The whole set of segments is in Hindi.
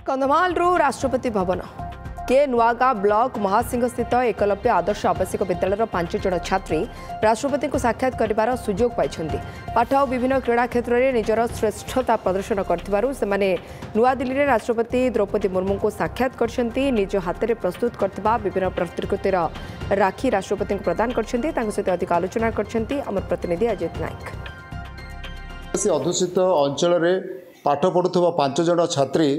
कंधमालरू राष्ट्रपति भवन के नुआगा ब्लॉक महासिंह स्थित एकलव्य आदर्श आवासिक विद्यालय 5 जन छात्री राष्ट्रपति को साक्षात कर सुजोग पाई पाठ और विभिन्न क्रीड़ा क्षेत्र में निजर श्रेष्ठता प्रदर्शन करने नुआदिल्ली में राष्ट्रपति द्रौपदी मुर्मू को साक्षात कर निज हाथ में प्रस्तुत करथिबा विभिन्न प्रतिकृतिर राखी राष्ट्रपति को प्रदान कर सहित अधिक आलोचना कर प्रतिनिधि अजित नायक अधूषित अंचल में पाठ पढ़ुवा 5 जन छात्री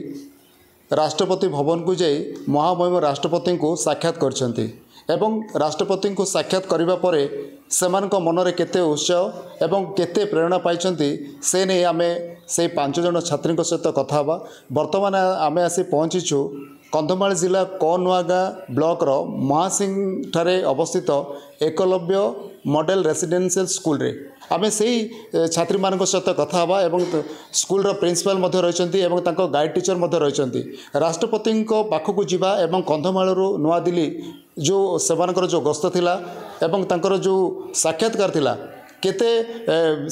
राष्ट्रपति भवन को जाई महामहिम राष्ट्रपति को साक्षात करछंती एवं राष्ट्रपति को साक्षात करिबा परे सेमानक मनरे केते उत्साह एवं केते प्रेरणा पाइछंती से नहीं आमे से 5 जन छात्री सहित कथा हवा। वर्तमान आमे आसी पहुँचीछु कंधमाल जिला कनुआगा ब्लॉक रो महासिंह ठारे अवस्थित एकलव्य मॉडल रेसिडेंशियल स्कूल रे आमे से छात्री मान सहित कथा हवा एवं स्कूल रो प्रिंसिपल मध्य रहिसंती एवं तांको गाइड टीचर मध्य रहिसंती राष्ट्रपति पाखक जीवा एवं कंधमाल नुआ दिल्ली जो सेमानकर जो गस्त थिला एवं तांकर जो साक्षात्कार थिला केते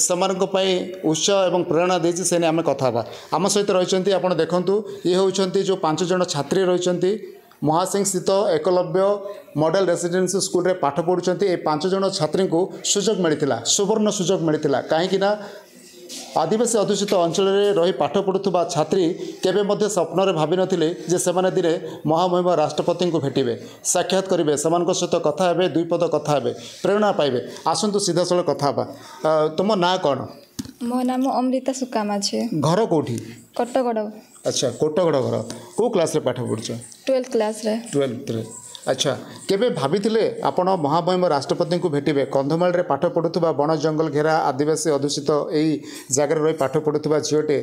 सेमानक पई उत्साह एवं प्रेरणा देछि से आमे कथा हवा। आम सहित रहिसंती आपण देखंतु ये होउछंती जो 5 जन छात्री रहिसंती महासिंह स्थित एकलव्य मॉडल रेसिडेंशियल स्कूल रे पाठ पढ़ुछंती। ए 5 जन छात्री को सुजोग मिलिथिला सुवर्ण सुजोग मिलिथिला काहेकि ना आदिवासी अधूषित अंचल में रही पाठ पढ़ुवा छात्री केबे मध्य स्वप्न रे भाभी नथिले जे सेमाने दिने महामहिम राष्ट्रपति को भेटिबे साक्षात करिवे सेमानक सहित कथा हेबे दुई पद कथा हेबे प्रेरणा पाइबे। आसंतु सीधा सळ कथा हेबा। तुम ना कौन? मो नाम अमृता सुकामा छे। घर कोठी? कोटगड़। अच्छा कोटगड़ घर को क्लास रे पाठ पढ़ुछ? 12th क्लास रे। 12th रे। अच्छा केबे भाभी आपण महामहिम राष्ट्रपति को भेटिबे कंधमाल रे पाठ पढ़ुवा बण जंगल घेरा आदिवासी अधूषित यही जगार रही पाठ पढ़ुवा झीटे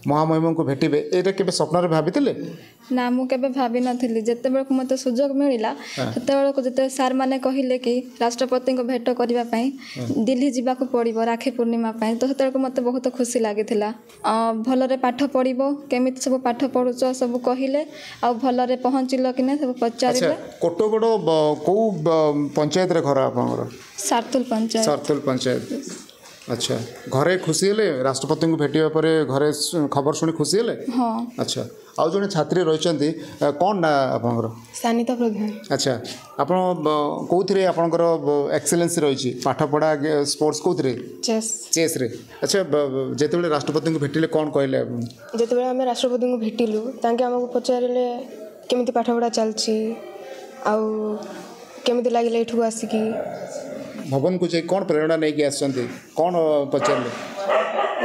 महामहिम को भेटिबे एटा केबे स्वप्न रे भाभी ना मु केबे भाभी नथिली जेते बेल को मते सुजोग मिलिला सेते बेल को जेते सर माने कहिले कि राष्ट्रपति को भेट करिवा पई दिल्ली जिबा को पड़िबो राखी पूर्णिमा पई तो सेते बेल को मते बहुत खुशी लागिथिला भल रे पाठ पड़िबो केमिति सब पाठ पढुछ सब कहिले आ भल रे पहुंचिलो कि नै सब पचारिले। कोटगड़ को पंचायत रे घर आपनकर? सारतुल पंचायत। सारतुल पंचायत। अच्छा घरे खुशी हेले राष्ट्रपति को भेटिया परे घरे खबर सुनी खुशी हेले? हाँ। अच्छा आउ जने छात्री रहिसंती कोन ना आपनकर? सानिता प्रधान। अच्छा आपण कोथरे आपनकर एक्सीलेंस रहिछि पाठ पढ़ा स्पोर्ट्स कोथरे? चेस रे। अच्छा जेतेबेले राष्ट्रपति को भेटिले कोन कहले? जेतेबेले हम राष्ट्रपति को भेटिलु तांके हमको पचारिले केमिति पाठ पढ़ा चलछि आउ केमिति लागिले एठू आसिकी भवन को जाई कोन प्रेरणा नै कि आछंती कोन पचारले?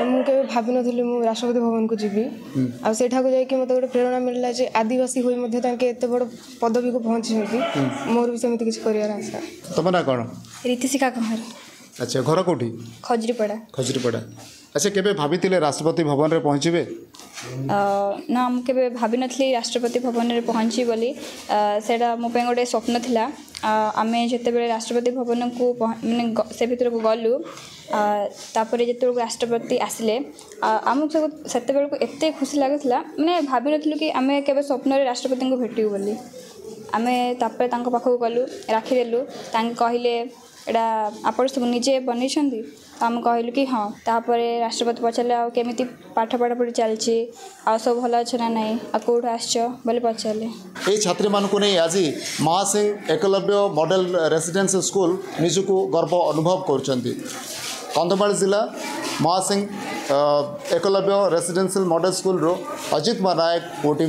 मु के भाबी नथिली मु राष्ट्रपति भवन को जीवी आ सेठा को जाई कि मते गोटे प्रेरणा मिलला जे आदिवासी होई मध्ये तांके एते बड़ पदवी को पहुंची मोर भी समिति किछ करियार आशा। तम ना कोन? रीतिशिका कमर। अच्छा घर कोठी? खजरीपड़ा। खजरीपड़ा। अच्छा केबे भाभी राष्ट्रपति भवन रे पहुंचबे? ना मु केबे भाबी नथली राष्ट्रपति भवन रे पहुंची बोली सेडा मो पे गोटे स्वप्न थिला आमे जेते बेले राष्ट्रपति भवन को माने से भीतर को गलु तापर जेते राष्ट्रपति आसिले आम सब सेते बेले को एते खुशी लागथिला माने भाबी नथलु कि आमे केबे स्वप्न रे राष्ट्रपति को भेटिउ बोली आमे तापर तांको पाखो गलु राखी देलु तांके कहिले एडा आपण सब निजे बनै छथि आम कहलु कि हाँ तापर राष्ट्रपति पचारे आ केमिति पाठ पढ़ापढ़ी चलछि आ सब भल अच्छे ना नहीं आ कोठ आसछ बोले पचारे ए छात्री मान को नहीं आज Mahasingh Eklavya model residential school निजको गर्व अनुभव करछंती। कंधमाल जिला Mahasingh Eklavya residential model school रो अजित नायक ओटीवी।